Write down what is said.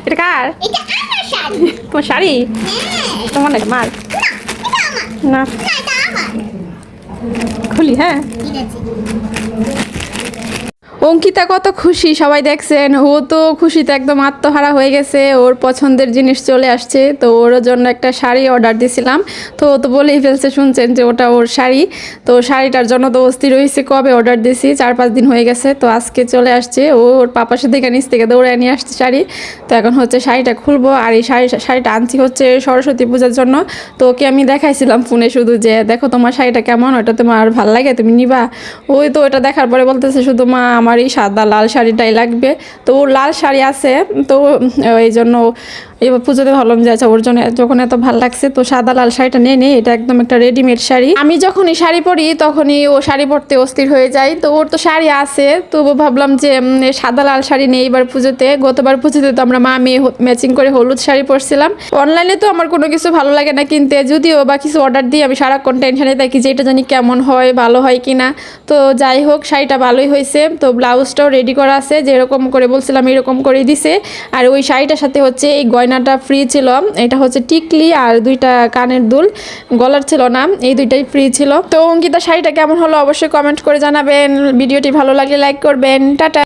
এটা কার? এটা আমার শাড়ি। তোমার শাড়ি? হ্যাঁ। তোমার নাকি মার? না, এটা আমার। না না, এটা আমার। খুলি, হ্যাঁ। ঠিক আছে। অঙ্কিতা কত খুশি সবাই দেখছেন, ও তো খুশিতে একদম আত্মহারা হয়ে গেছে। ওর পছন্দের জিনিস চলে আসছে, তো ওর জন্য একটা শাড়ি অর্ডার দিয়েছিলাম। তো ও তো বলেই ফেলছে, শুনছেন যে ওটা ওর শাড়ি। তো শাড়িটার জন্য তো অস্থির হয়েছে, কবে অর্ডার দিয়েছি, 4-5 দিন হয়ে গেছে। তো আজকে চলে আসছে, ও ওর পাপার সাথে নিচ থেকে দৌড়ে নিয়ে আসছে শাড়ি। তো এখন হচ্ছে শাড়িটা খুলবো। আর এই শাড়িটা আনছি হচ্ছে সরস্বতী পূজার জন্য। তো ওকে আমি দেখাইছিলাম ফোনে শুধু, যে দেখো তোমার শাড়িটা কেমন, ওটা তোমার ভালো লাগে, তুমি নিবা। ওই তো ওটা দেখার পরে বলতেছে শুধু, মা আমার এই সাদা লাল শাড়িটাই লাগবে। তো ওর লাল শাড়ি আছে, তো এই জন্য এবার পুজোতে ভাবলাম যে আচ্ছা ওর জন্য যখন এত ভালো লাগছে, তো সাদা লাল শাড়িটা নিয়ে নেই। এটা একদম একটা রেডিমেড শাড়ি। আমি যখনই শাড়ি পরি তখনই ও শাড়ি পরতে অস্থির হয়ে যায়। তো ওর তো শাড়ি আছে, তো ভাবলাম যে সাদা লাল শাড়ি নেই এবার পুজোতে। গতবার পুজোতে তো আমরা মা মেয়ে ম্যাচিং করে হলুদ শাড়ি পরছিলাম। অনলাইনে তো আমার কোনো কিছু ভালো লাগে না কিনতে, যদিও বা কিছু অর্ডার দিই আমি সারাক্ষণ টেনশনে থাকি যে এটা জানি কেমন হয়, ভালো হয় কিনা। তো যাই হোক, শাড়িটা ভালোই হয়েছে। তো ব্লাউজটাও রেডি করা আছে, যেরকম করে বলছিলাম এরকম করে দিছে। আর ওই শাড়িটার সাথে হচ্ছে এই গয়নাটা ফ্রি ছিল। এটা হচ্ছে টিকলি আর 2টা কানের দুল, গলার ছিল না, এই 2টাই ফ্রি ছিল। তো অঙ্কিতা শাড়িটা কেমন হলো অবশ্যই কমেন্ট করে জানাবেন। ভিডিওটি ভালো লাগলে লাইক করবেন। টাটা।